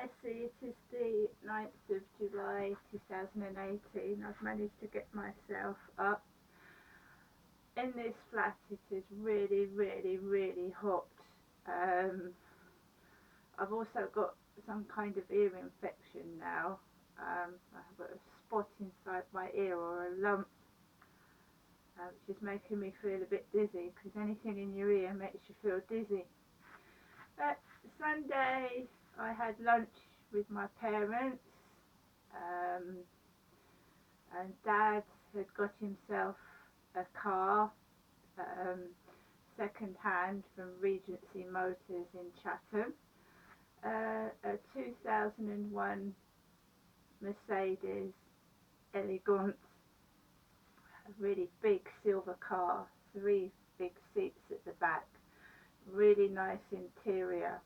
Nessie, it is the 9th of July 2018. I've managed to get myself up. In this flat it is really, really, really hot. Um, I've also got some kind of ear infection now. I've got a spot inside my ear, or a lump, which is making me feel a bit dizzy, because anything in your ear makes you feel dizzy. Sunday I had lunch with my parents, um, and Dad had got himself a car, um, second hand from Regency Motors in Chatham, a 2001 Mercedes Elegance, a really big silver car, 3 big seats at the back, really nice interior.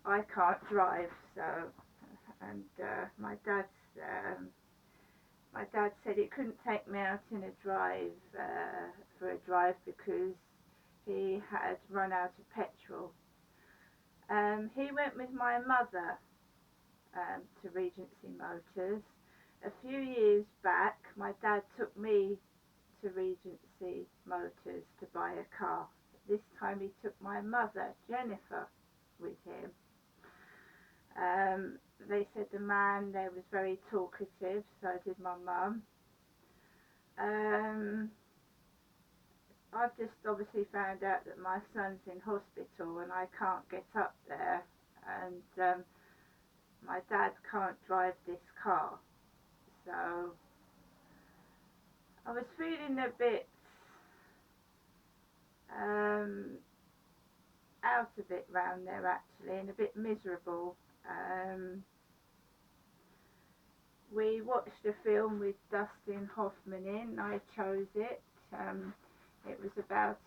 I can't drive, so, and my dad said he couldn't take me out in a drive for a drive because he had run out of petrol. He went with my mother to Regency Motors. A few years back, my dad took me to Regency Motors to buy a car. This time he took my mother, Jennifer, with him. They said the man there was very talkative, so did my mum. I've just obviously found out that my son's in hospital and I can't get up there, and my dad can't drive this car, so I was feeling a bit out of it round there actually, and a bit miserable. We watched a film with Dustin Hoffman in. I chose it. It was about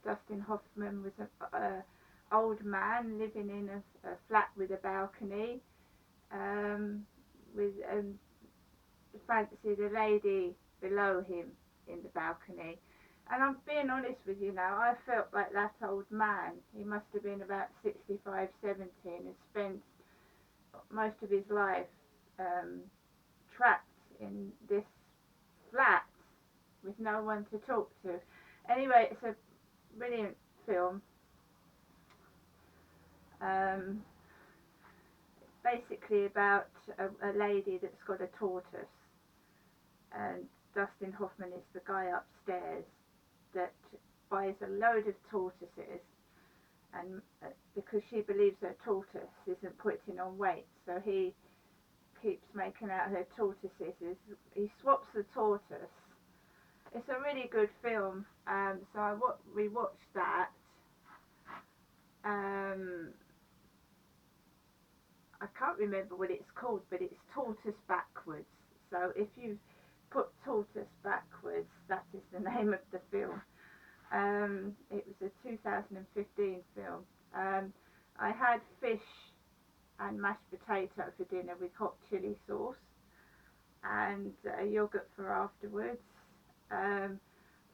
Dustin Hoffman was an old man living in a flat with a balcony, with fancied a lady below him in the balcony. And I'm being honest with you now, I felt like that old man. He must have been about 65, 70, and had spent most of his life trapped in this flat with no one to talk to. Anyway, it's a brilliant film. Basically about a lady that's got a tortoise, and Dustin Hoffman is the guy upstairs that buys a load of tortoises, and because she believes her tortoise isn't putting on weight, so he keeps making out her tortoises. He swaps the tortoise. It's a really good film, so we watched that. I can't remember what it's called, but it's Tortoise Backwards. So if you put Tortoise Backwards, that is the name of the film. It was a 2015 film. I had fish and mashed potato for dinner with hot chili sauce, and yogurt for afterwards.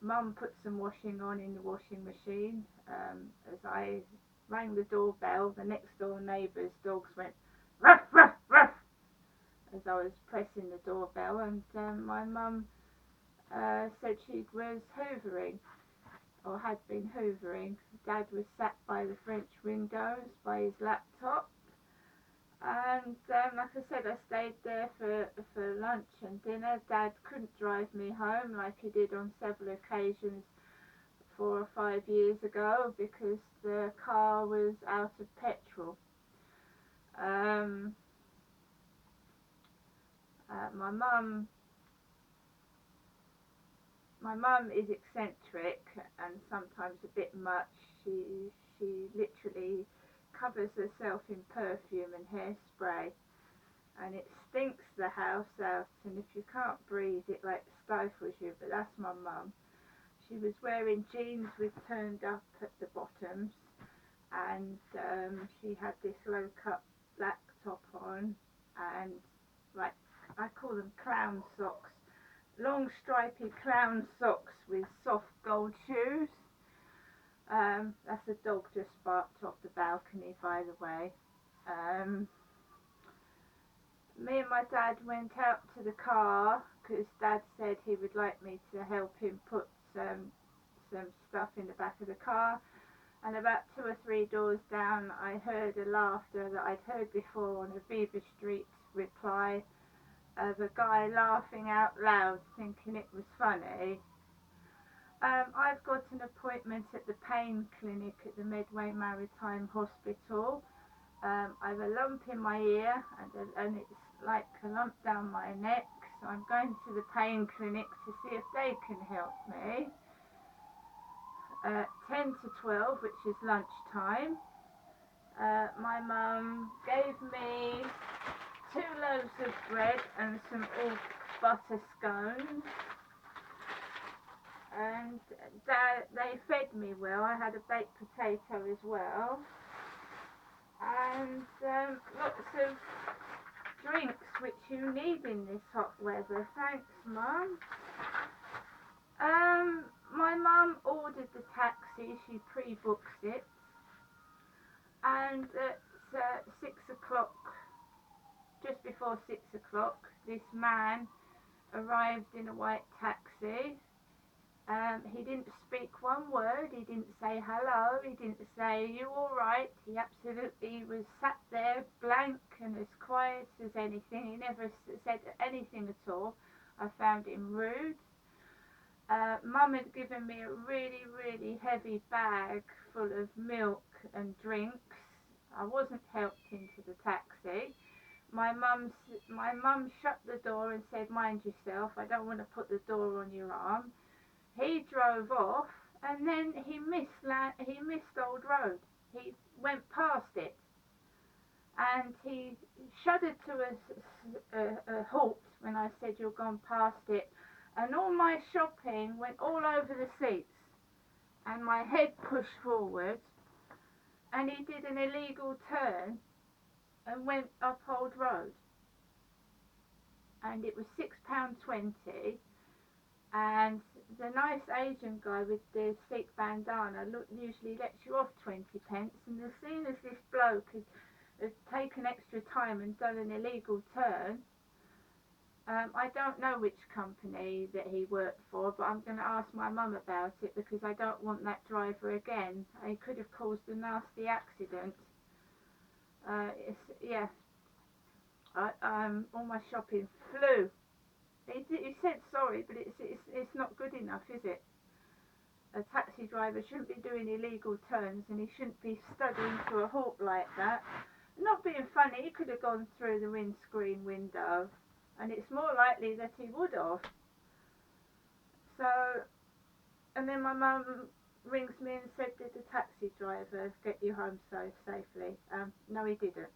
Mum put some washing on in the washing machine. As I rang the doorbell, the next door neighbour's dogs went ruff, ruff, ruff, as I was pressing the doorbell, and my mum said she was hoovering, or had been hoovering. Dad was sat by the French windows by his laptop, and like I said, I stayed there for lunch and dinner. Dad couldn't drive me home like he did on several occasions 4 or 5 years ago because the car was out of petrol. My mum is eccentric and sometimes a bit much. She literally covers herself in perfume and hairspray, and it stinks the house out, and if you can't breathe it like stifles you. But that's my mum. She was wearing jeans with turned up at the bottoms, and she had this low cut black top on, and like, I call them clown socks, long stripy clown socks with soft gold shoes. That's a dog just barked off the balcony, by the way. Me and my dad went out to the car because Dad said he would like me to help him put some stuff in the back of the car. And about 2 or 3 doors down, I heard a laughter that I'd heard before on a Beaver Street reply of a guy laughing out loud, thinking it was funny. I've got an appointment at the pain clinic at the Medway Maritime Hospital. I've a lump in my ear and it's like a lump down my neck, so I'm going to the pain clinic to see if they can help me. 10 to 12, which is lunchtime. My mum gave me 2 loaves of bread and some all butter scones, and they fed me well. I had a baked potato as well, and lots of drinks which you need in this hot weather. Thanks, Mum. My mum ordered the taxi, she pre-booked it, and at 6 o'clock, just before 6 o'clock, this man arrived in a white taxi. He didn't speak one word, he didn't say hello, he didn't say, "Are you alright?" He absolutely was sat there blank and as quiet as anything. He never said anything at all. I found him rude. Mum had given me a really, really heavy bag full of milk and drinks. I wasn't helped into the taxi. My mum shut the door and said, "Mind yourself, I don't want to put the door on your arm." He drove off, and then he missed Old Road. He went past it, and he shuddered to a halt when I said, "You're gone past it," and all my shopping went all over the seats, and my head pushed forward, and he did an illegal turn and went up Old Road, and it was £6.20. And the nice Asian guy with the Sikh bandana usually lets you off 20 pence, and as soon as this bloke had taken extra time and done an illegal turn, I don't know which company that he worked for, but I'm going to ask my mum about it because I don't want that driver again. He could have caused a nasty accident. Yeah, all my shopping flew. He said sorry, but it's not good enough, is it? A taxi driver shouldn't be doing illegal turns, and he shouldn't be studying to a halt like that. Not being funny, he could have gone through the windscreen window, and it's more likely that he would have. So, and then my mum rings me and said, "Did the taxi driver get you home so safely?" No, he didn't.